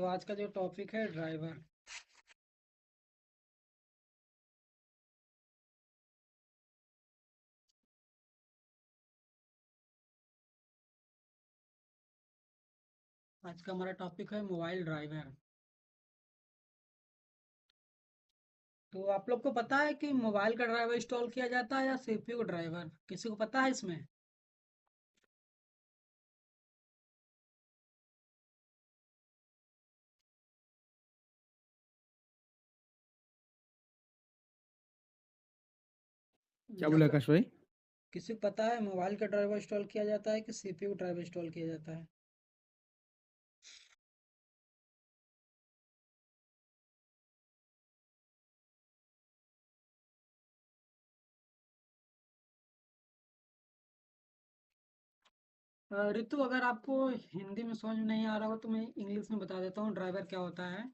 तो आज का जो टॉपिक है ड्राइवर। आज का हमारा टॉपिक है मोबाइल ड्राइवर। तो आप लोग को पता है कि मोबाइल का ड्राइवर इंस्टॉल किया जाता है या सीपीयू ड्राइवर, किसी को पता है इसमें? क्या या बोले फिर आकाश भाई? किसी को पता है मोबाइल का ड्राइवर इंस्टॉल किया जाता है कि सीपीयू ड्राइवर इंस्टॉल किया जाता है? रितु, अगर आपको हिंदी में समझ में नहीं आ रहा हो तो मैं इंग्लिश में बता देता हूँ ड्राइवर क्या होता है।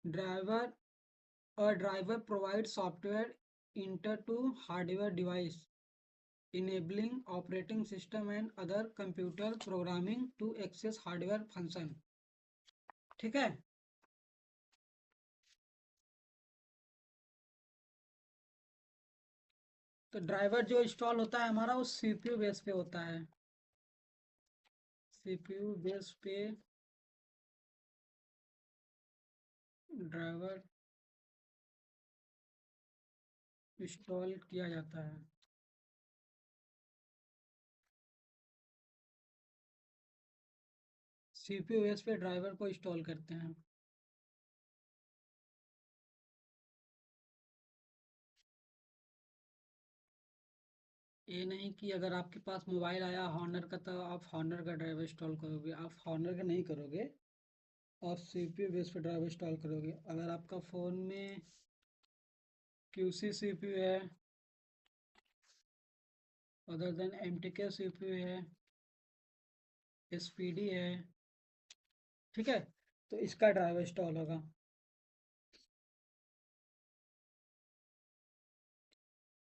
ड्राइवर और driver provide software inter to hardware device enabling operating system and other computer programming to access hardware function। ठीक है। तो ड्राइवर जो इंस्टॉल होता है हमारा वो सीपीयू बेस पे होता है। सीपीयू बेस पे ड्राइवर इंस्टॉल किया जाता है। सीपीयू बेस पे ड्राइवर को इंस्टॉल करते हैं। ये नहीं कि अगर आपके पास मोबाइल आया हॉनर का तो आप हॉनर का ड्राइवर इंस्टॉल करोगे, आप हॉनर का नहीं करोगे। आप सीपीयू बेस पे ड्राइवर इंस्टॉल करोगे। अगर आपका फ़ोन में क्यूसी सीपीयू है, अदर देन एमटीके सीपीयू है, एसपीडी है, ठीक है, तो इसका ड्राइवर इंस्टॉल होगा।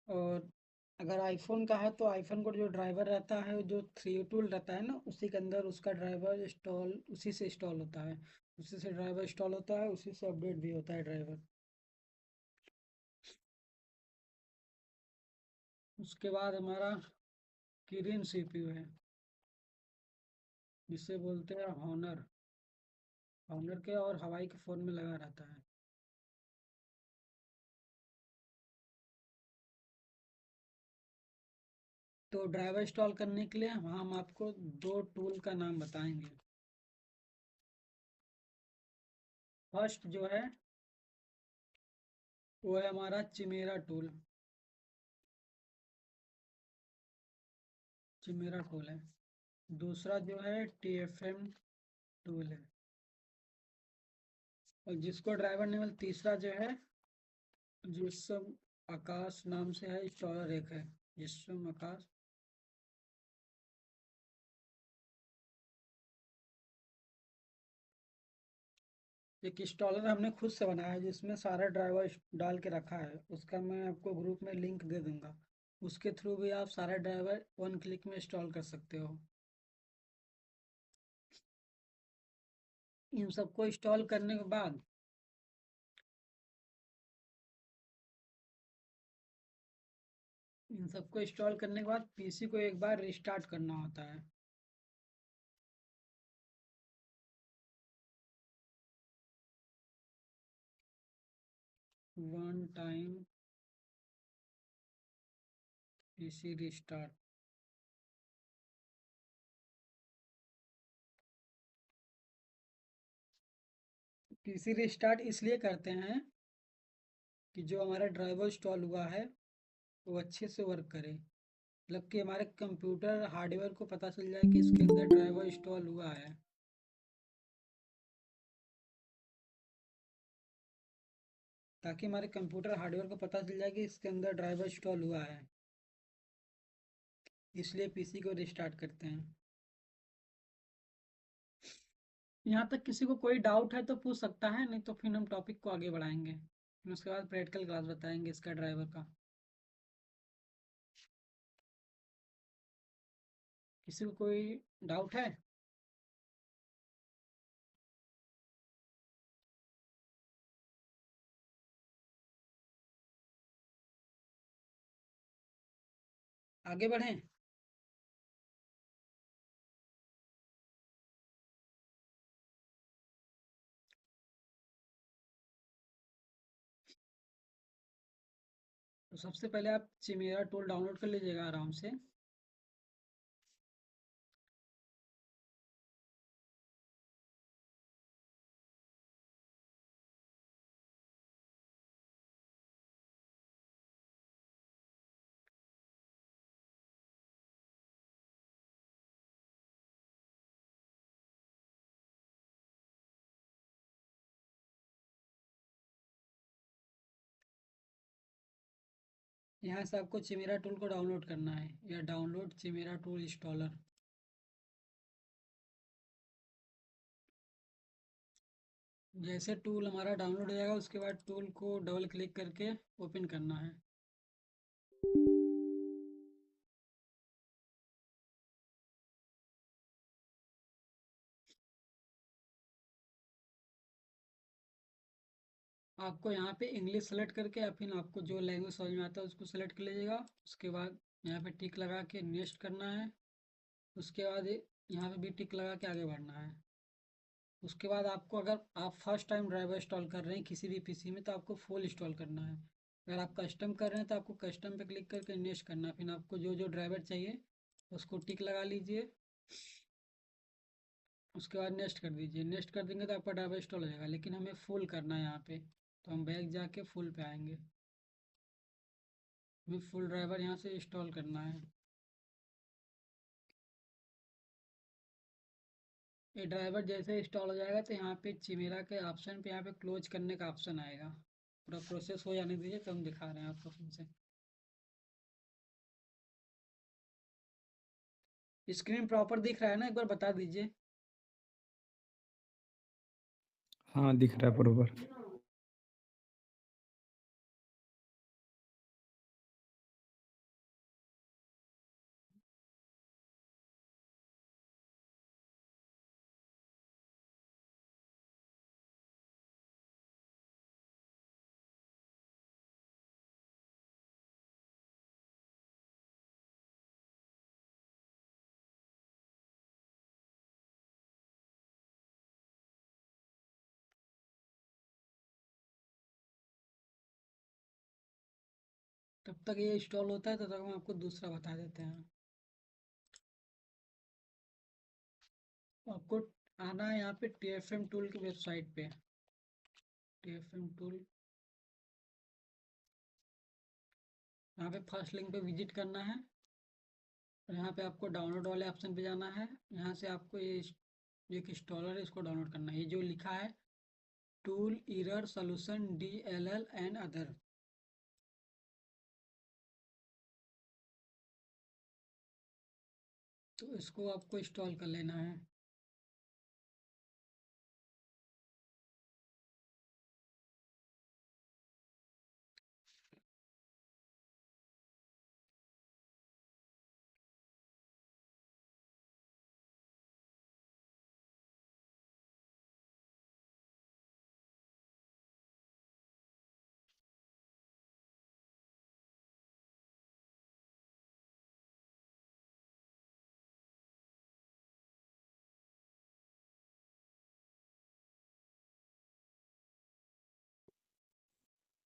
और अगर आईफोन का है तो आईफोन का जो ड्राइवर रहता है, जो थ्री टूल रहता है ना, उसी के अंदर उसका ड्राइवर इंस्टॉल उसी से इंस्टॉल होता है। उसी से ड्राइवर इंस्टॉल होता है, उसी से अपडेट भी होता है ड्राइवर। उसके बाद हमारा किरिन सीपीयू है, जिसे बोलते हैं हॉनर। हॉनर के और हवाई के फ़ोन में लगा रहता है। तो ड्राइवर इंस्टॉल करने के लिए हम आपको दो टूल का नाम बताएंगे। फर्स्ट जो है वो है हमारा चिमेरा टूल। चिमेरा टूल है। दूसरा जो है टीएफएम टूल है। और जिसको ड्राइवर नेवल तीसरा जो है जिसम आकाश नाम से है, इंस्टॉलर एक है जिसम आकाश। एक इंस्टॉलर हमने खुद से बनाया है जिसमें सारा ड्राइवर डाल के रखा है, उसका मैं आपको ग्रुप में लिंक दे दूंगा। उसके थ्रू भी आप सारा ड्राइवर वन क्लिक में इंस्टॉल कर सकते हो। इन सबको इंस्टॉल करने के बाद इन सबको इंस्टॉल करने के बाद पीसी को एक बार रिस्टार्ट करना होता है। One time PC restart. PC restart इसलिए करते हैं कि जो हमारा ड्राइवर इंस्टॉल हुआ है वो अच्छे से वर्क करे, मतलब कि हमारे कंप्यूटर हार्डवेयर को पता चल जाए कि इसके अंदर ड्राइवर इंस्टॉल हुआ है। ताकि हमारे कंप्यूटर हार्डवेयर को पता चल जाए कि इसके अंदर ड्राइवर इंस्टॉल हुआ है। इसलिए पीसी को रिस्टार्ट करते हैं। यहाँ तक किसी को कोई डाउट है तो पूछ सकता है, नहीं तो फिर हम टॉपिक को आगे बढ़ाएंगे, फिर उसके बाद प्रैक्टिकल क्लास बताएंगे इसका ड्राइवर का। किसी को कोई डाउट है? आगे बढ़ें। तो सबसे पहले आप चिमेरा टूल डाउनलोड कर लीजिएगा आराम से। यहाँ से आपको चिमेरा टूल को डाउनलोड करना है, या डाउनलोड चिमेरा टूल इंस्टॉलर। जैसे टूल हमारा डाउनलोड हो जाएगा उसके बाद टूल को डबल क्लिक करके ओपन करना है। आपको यहाँ पे इंग्लिश सेलेक्ट करके या फिर आपको जो लैंग्वेज समझ में आता है उसको सेलेक्ट कर लीजिएगा। उसके बाद यहाँ पे टिक लगा के नेक्स्ट करना है। उसके बाद यहाँ पे भी टिक लगा के आगे बढ़ना है। उसके बाद आपको, अगर आप फर्स्ट टाइम ड्राइवर इंस्टॉल कर रहे हैं किसी भी पीसी में, तो आपको फुल इंस्टॉल करना है। अगर आप कस्टम कर रहे हैं तो आपको कस्टम पे क्लिक करके नेक्स्ट करना है। फिर आपको जो जो ड्राइवर चाहिए उसको टिक लगा लीजिए। उसके बाद नेक्स्ट कर दीजिए। नेक्स्ट कर देंगे तो आपका ड्राइवर इंस्टॉल हो जाएगा, लेकिन हमें फुल करना है यहाँ पे, तो हम बैक जाके फुल पे आएंगे। हमें फुल ड्राइवर यहाँ से इंस्टॉल करना है। ये ड्राइवर जैसे इंस्टॉल हो जाएगा तो यहाँ पे चिमेरा के ऑप्शन पे यहाँ पे क्लोज करने का ऑप्शन आएगा। पूरा प्रोसेस हो जाने दीजिए तो हम दिखा रहे हैं आपको फिर से। स्क्रीन प्रॉपर दिख रहा है ना, एक बार बता दीजिए। हाँ दिख रहा है बरोबर। तब तक ये इंस्टॉल होता है, तब तक हम आपको दूसरा बता देते हैं। आपको आना है यहाँ पे TFM टूल की वेबसाइट पे। TFM टूल, यहाँ पे फर्स्ट लिंक पे विजिट करना है। और यहाँ पे आपको डाउनलोड वाले ऑप्शन पे जाना है। यहाँ से आपको ये एक इंस्टॉलर है, इसको डाउनलोड करना है। ये जो लिखा है tool error solution DLL and other, तो इसको आपको इंस्टॉल कर लेना है।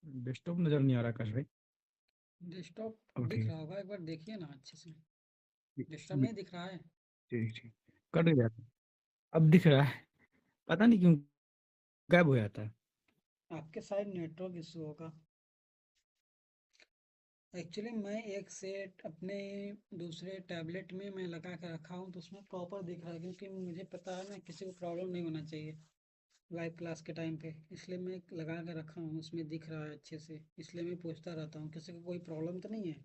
डेस्कटॉप नजर नहीं आ रहा आकाश भाई। डेस्कटॉप अब दिख ठीक रहा होगा, एक बार देखिए ना अच्छे से। है। डेस्कटॉप नहीं दिख रहा है? ठीक ठीक कट गया था। अब दिख रहा है। पता नहीं क्यों गायब हो जाता है। आपके साइड नेटवर्क इशू होगा। एक्चुअली मैं एक सेट अपने दूसरे टैबलेट में मैं लगा के रखा हूँ, तो उसमें प्रॉपर दिख रहा है, क्योंकि मुझे पता है ना किसी को प्रॉब्लम नहीं होना चाहिए लाइव क्लास के टाइम पे। इसलिए मैं लगा के रखा हूँ, उसमें दिख रहा है अच्छे से। इसलिए मैं पूछता रहता हूँ किसी को कोई प्रॉब्लम तो नहीं है।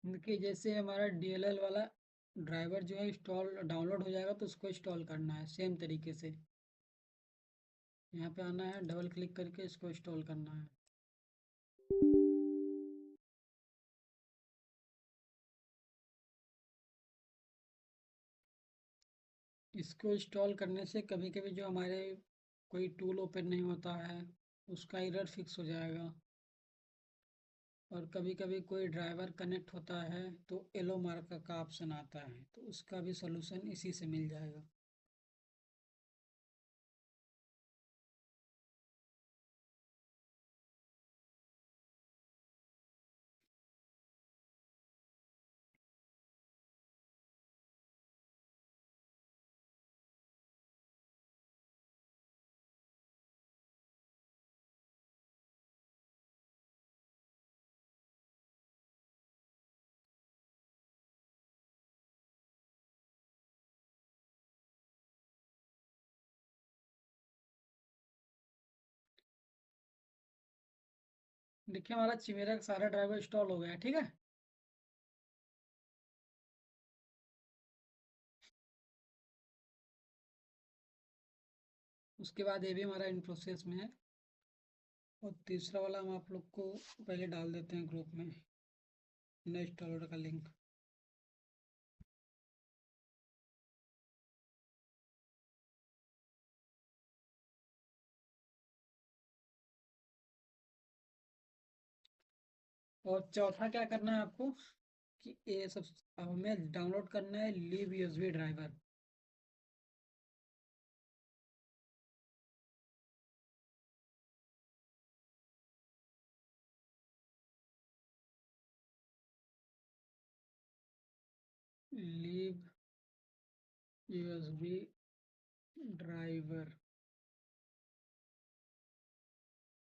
देखिए जैसे हमारा डीएलएल वाला ड्राइवर जो है इंस्टॉल डाउनलोड हो जाएगा तो उसको इंस्टॉल करना है सेम तरीके से। यहाँ पे आना है, डबल क्लिक करके इसको इंस्टॉल करना है। इसको इंस्टॉल करने से कभी कभी जो हमारे कोई टूल ओपन नहीं होता है उसका एरर फिक्स हो जाएगा। और कभी कभी कोई ड्राइवर कनेक्ट होता है तो येलो मार्क का ऑप्शन आता है, तो उसका भी सलूशन इसी से मिल जाएगा। देखिए हमारा चिमेरा का सारा ड्राइवर इंस्टॉल हो गया है, ठीक है। उसके बाद ये भी हमारा इन प्रोसेस में है। और तीसरा वाला हम आप लोग को पहले डाल देते हैं ग्रुप में, नए इंस्टॉलर का लिंक। और चौथा क्या करना है आपको कि ये सब अब हमें डाउनलोड करना है live USB driver. Live USB driver,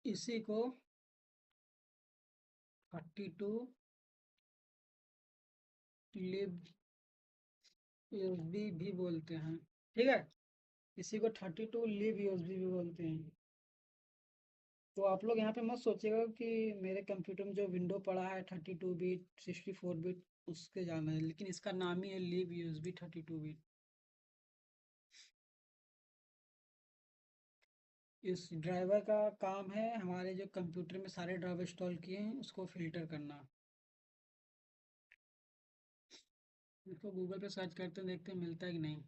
इसी को 32 लिव यूएसबी भी बोलते हैं, ठीक है। इसी को 32 लिव यूएसबी भी बोलते हैं। तो आप लोग यहाँ पे मत सोचिएगा कि मेरे कंप्यूटर में जो विंडो पड़ा है 32 बिट 64 बिट उसके जाना है, लेकिन इसका नाम ही है लिव यूएसबी 32 बिट। इस ड्राइवर का काम है हमारे जो कंप्यूटर में सारे ड्राइवर इंस्टॉल किए हैं उसको फिल्टर करना। इसको गूगल पे सर्च करते हैं, देखते हैं मिलता है कि नहीं।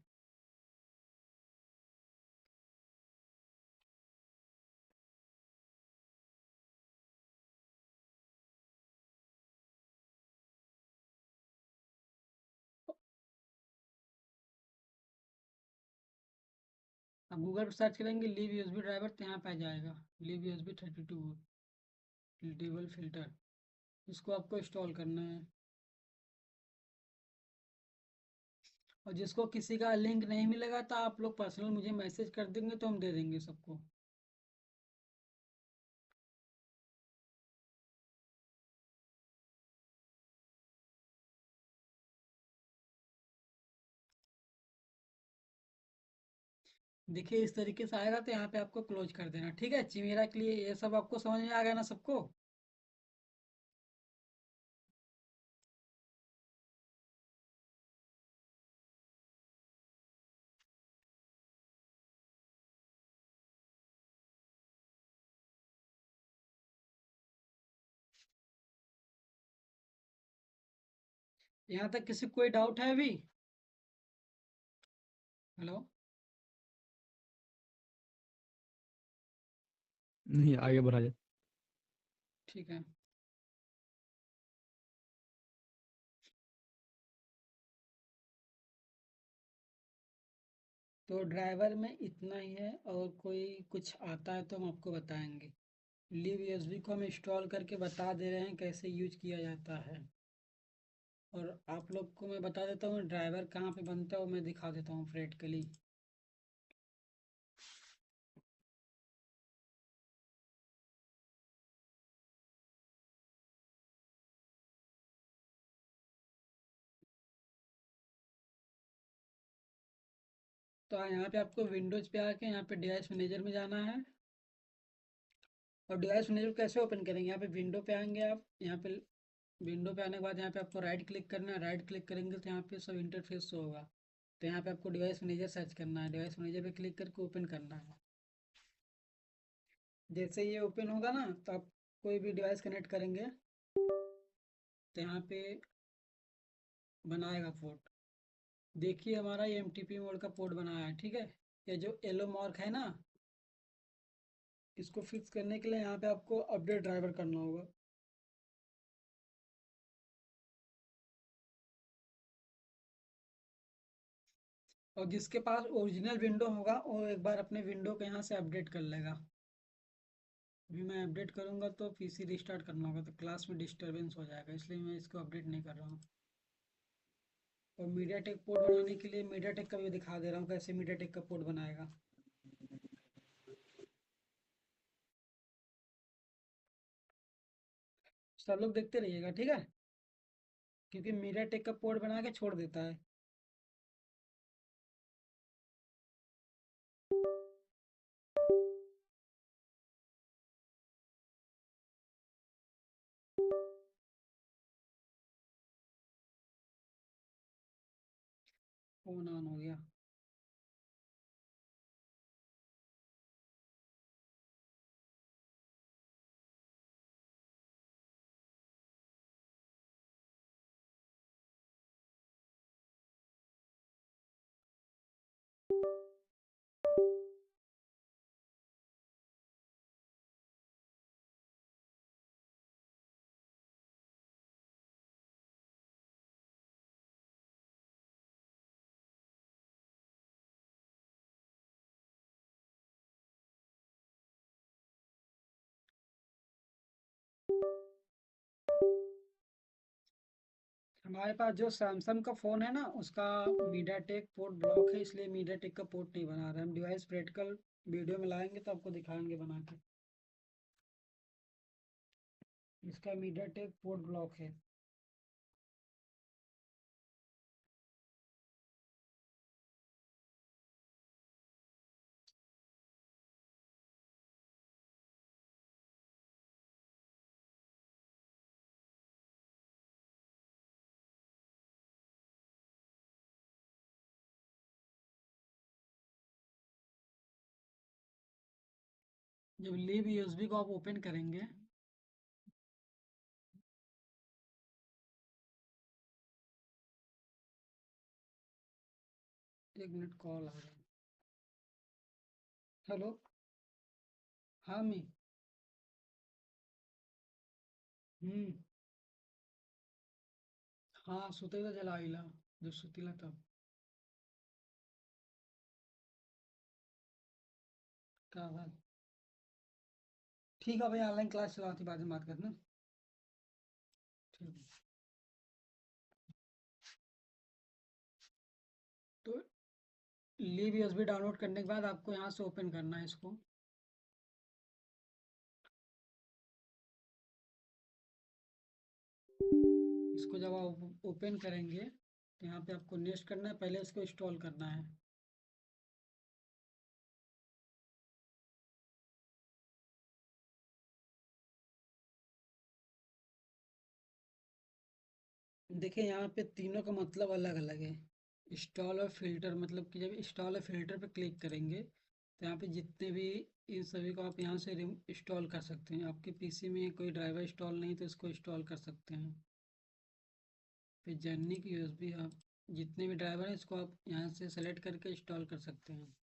अब गूगल पर सर्च करेंगे लिव यूएसबी ड्राइवर तो यहाँ पे आ जाएगा लिव यूएसबी 32 डबल फिल्टर। इसको आपको इंस्टॉल करना है। और जिसको किसी का लिंक नहीं मिलेगा तो आप लोग पर्सनल मुझे मैसेज कर देंगे तो हम दे देंगे सबको। देखिए इस तरीके से आएगा तो यहाँ पे आपको क्लोज कर देना, ठीक है। चिमेरा के लिए ये सब आपको समझ में आ गया ना सबको। यहाँ तक किसी को कोई डाउट है अभी? हेलो। नहीं, आगे बढ़ा जाए। ठीक है। तो ड्राइवर में इतना ही है, और कोई कुछ आता है तो हम आपको बताएंगे। लिव यूएसबी को हम इंस्टॉल करके बता दे रहे हैं कैसे यूज किया जाता है। और आप लोग को मैं बता देता हूँ ड्राइवर कहाँ पे बनता है, वो मैं दिखा देता हूँ प्रैक्टिकली। तो यहाँ पे आपको विंडोज पे आके यहाँ पे डिवाइस मैनेजर में जाना है। और डिवाइस मैनेजर कैसे ओपन करेंगे, यहाँ पे विंडो पे आएंगे आप, यहाँ पे विंडो पे आने के बाद यहाँ पे आपको राइट क्लिक करना है। राइट क्लिक करेंगे तो यहाँ पे सब इंटरफेस शो होगा। तो यहाँ पे आपको डिवाइस मैनेजर सर्च करना है। डिवाइस मैनेजर पे क्लिक करके ओपन करना है। जैसे ये ओपन होगा ना, तो आप कोई भी डिवाइस कनेक्ट करेंगे तो यहाँ पे बनाएगा पोर्ट। देखिए हमारा ये एमटीपी मोड का पोर्ट बनाया है, ठीक है। ये जो येलो मार्क है ना, इसको फिक्स करने के लिए यहाँ पे आपको अपडेट ड्राइवर करना होगा। और जिसके पास ओरिजिनल विंडो होगा वो एक बार अपने विंडो को यहाँ से अपडेट कर लेगा। अभी मैं अपडेट करूँगा तो पीसी रिस्टार्ट करना होगा, तो क्लास में डिस्टरबेंस हो जाएगा, इसलिए मैं इसको अपडेट नहीं कर रहा हूँ। और मीडिया टेक पोर्ट बनाने के लिए मीडिया टेक का भी दिखा दे रहा हूँ कैसे मीडिया टेक का पोर्ट बनाएगा। सब लोग देखते रहिएगा, ठीक है, क्योंकि मीडिया टेक का पोर्ट बना के छोड़ देता है। फोन ऑन हो गया। हमारे पास जो सैमसंग का फ़ोन है ना, उसका मीडिया टेक पोर्ट ब्लॉक है, इसलिए मीडिया टेक का पोर्ट नहीं बना रहे हम। डिवाइस प्रैक्टिकल वीडियो में लाएंगे तो आपको दिखाएंगे बना के। इसका मीडिया टेक पोर्ट ब्लॉक है। जब लीव यूएसबी को आप ओपन करेंगे, एक मिनट कॉल आ रहा है। हेलो। हाँ मी। हम्म। हाँ सुते तो जलाइला, जो सुतीला तब क्या बात। ठीक है भाई, ऑनलाइन क्लास चलाती, बाद में बात करना। ठीक है। तो लीव यूएसबी डाउनलोड करने के बाद आपको यहाँ से ओपन करना है इसको। इसको जब आप ओपन करेंगे तो यहाँ पे आपको नेक्स्ट करना है, पहले इसको इंस्टॉल करना है। देखिए यहाँ पे तीनों का मतलब अलग अलग है। इंस्टॉल और फिल्टर, मतलब कि जब इंस्टॉल और फिल्टर पे क्लिक करेंगे तो यहाँ पे जितने भी, इन सभी को आप यहाँ से इंस्टॉल कर सकते हैं। आपके पीसी में कोई ड्राइवर इंस्टॉल नहीं तो इसको इंस्टॉल कर सकते हैं। फिर जर्नी की यूएसबी, आप जितने भी ड्राइवर हैं इसको आप यहाँ से सेलेक्ट करके इंस्टॉल कर सकते हैं।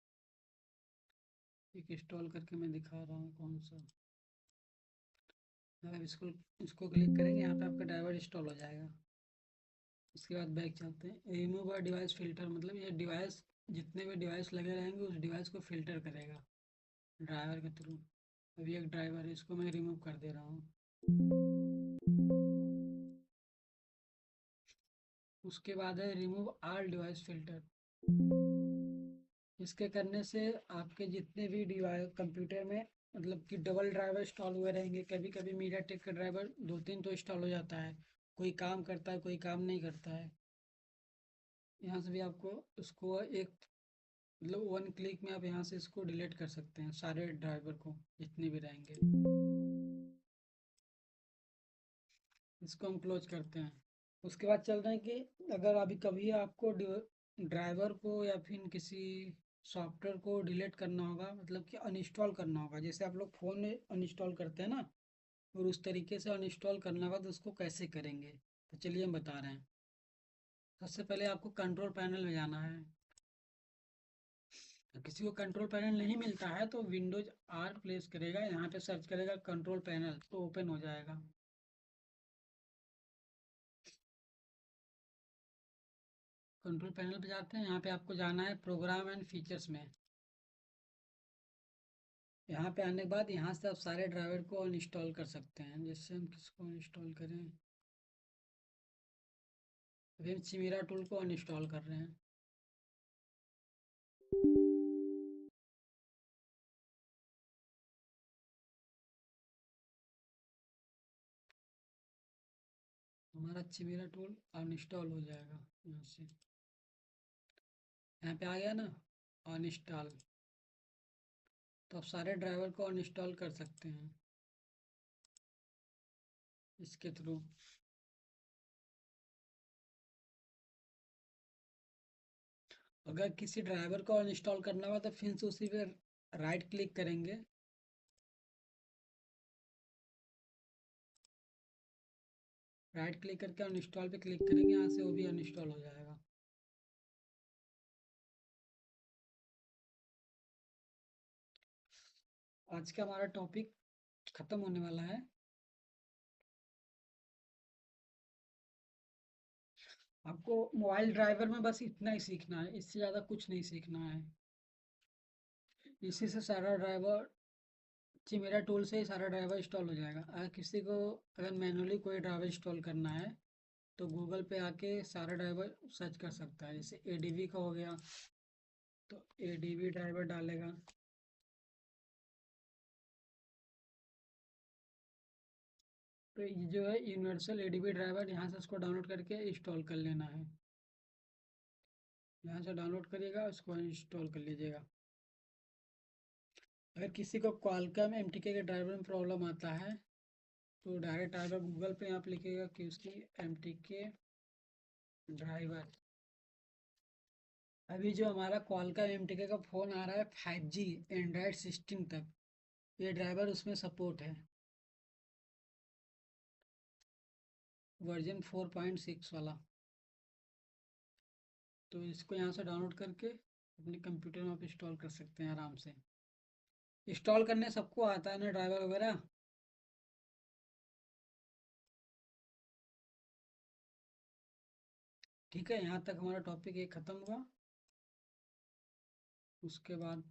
एक इंस्टॉल करके मैं दिखा रहा हूँ कौन सा। जब आप इसको इसको क्लिक करेंगे यहाँ पे आपका ड्राइवर इंस्टॉल हो जाएगा। उसके बाद बैक चलते हैं। रिमूव अ डिवाइस फ़िल्टर, मतलब ये डिवाइस, जितने भी डिवाइस लगे रहेंगे उस डिवाइस को फ़िल्टर करेगा ड्राइवर के थ्रू। अभी एक ड्राइवर है, इसको मैं रिमूव कर दे रहा हूँ। उसके बाद है रिमूव ऑल डिवाइस फ़िल्टर। इसके करने से आपके जितने भी डिवाइस कंप्यूटर में, मतलब कि डबल ड्राइवर इंस्टॉल हुए रहेंगे। कभी कभी मीडिया टेक का ड्राइवर दो तीन तो इंस्टॉल हो जाता है, कोई काम करता है कोई काम नहीं करता है। यहाँ से भी आपको उसको एक, मतलब वन क्लिक में आप यहाँ से इसको डिलीट कर सकते हैं, सारे ड्राइवर को जितने भी रहेंगे। इसको हम क्लोज करते हैं। उसके बाद चल रहे हैं कि अगर अभी कभी आपको ड्राइवर को या फिर किसी सॉफ्टवेयर को डिलीट करना होगा, मतलब कि अनइंस्टॉल करना होगा, जैसे आप लोग फ़ोन में अनइंस्टॉल करते हैं ना, और उस तरीके से अनइंस्टॉल करना होगा, तो उसको कैसे करेंगे, तो चलिए हम बता रहे हैं। सबसे पहले आपको कंट्रोल पैनल में जाना है। किसी को कंट्रोल पैनल नहीं मिलता है तो विंडोज आर प्लेस करेगा, यहाँ पे सर्च करेगा कंट्रोल पैनल, तो ओपन हो जाएगा। कंट्रोल पैनल पे जाते हैं, यहाँ पे आपको जाना है प्रोग्राम एंड फीचर्स में। यहाँ पे आने के बाद यहाँ से आप सारे ड्राइवर को अनइंस्टॉल कर सकते हैं। जैसे हम किसको अनइंस्टॉल करें, अभी हम चिमेरा टूल को अनइंस्टॉल कर रहे हैं। हमारा चिमेरा टूल अनइंस्टॉल हो जाएगा यहाँ से। यहाँ पे आ गया ना अनइंस्टॉल, तो आप सारे ड्राइवर को अनइंस्टॉल कर सकते हैं इसके थ्रू। अगर किसी ड्राइवर को अनइंस्टॉल करना हुआ तो फिर से उसी पे राइट क्लिक करेंगे, राइट क्लिक करके अनइंस्टॉल पे क्लिक करेंगे, यहाँ से वो भी अनइंस्टॉल हो जाएगा। आज का हमारा टॉपिक खत्म होने वाला है। आपको मोबाइल ड्राइवर में बस इतना ही सीखना है, इससे ज़्यादा कुछ नहीं सीखना है। इसी से सारा ड्राइवर, चिमेरा टूल से ही सारा ड्राइवर इंस्टॉल हो जाएगा। अगर किसी को अगर मैनुअली कोई ड्राइवर इंस्टॉल करना है तो गूगल पे आके सारा ड्राइवर सर्च कर सकता है। जैसे एडीवी का हो गया तो एडीवी ड्राइवर डालेगा, तो ये जो है यूनिवर्सल एडीवी ड्राइवर, यहाँ से उसको डाउनलोड करके इंस्टॉल कर लेना है। यहाँ से डाउनलोड करिएगा, उसको इंस्टॉल कर लीजिएगा। अगर किसी को क्वालकॉम एमटीके के ड्राइवर में प्रॉब्लम आता है तो डायरेक्ट आएगा गूगल पे, आप लिखिएगा कि उसकी एमटीके ड्राइवर। अभी जो हमारा क्वालकॉम एमटीके का फ़ोन आ रहा है 5G एंड्रॉयड 16 तक, ये ड्राइवर उसमें सपोर्ट है, वर्जन 4.6 वाला। तो इसको यहाँ से डाउनलोड करके अपने कंप्यूटर में आप इंस्टॉल कर सकते हैं आराम से। इंस्टॉल करने सबको आता है ना ड्राइवर वगैरह। ठीक है, यहाँ तक हमारा टॉपिक ये ख़त्म हुआ। उसके बाद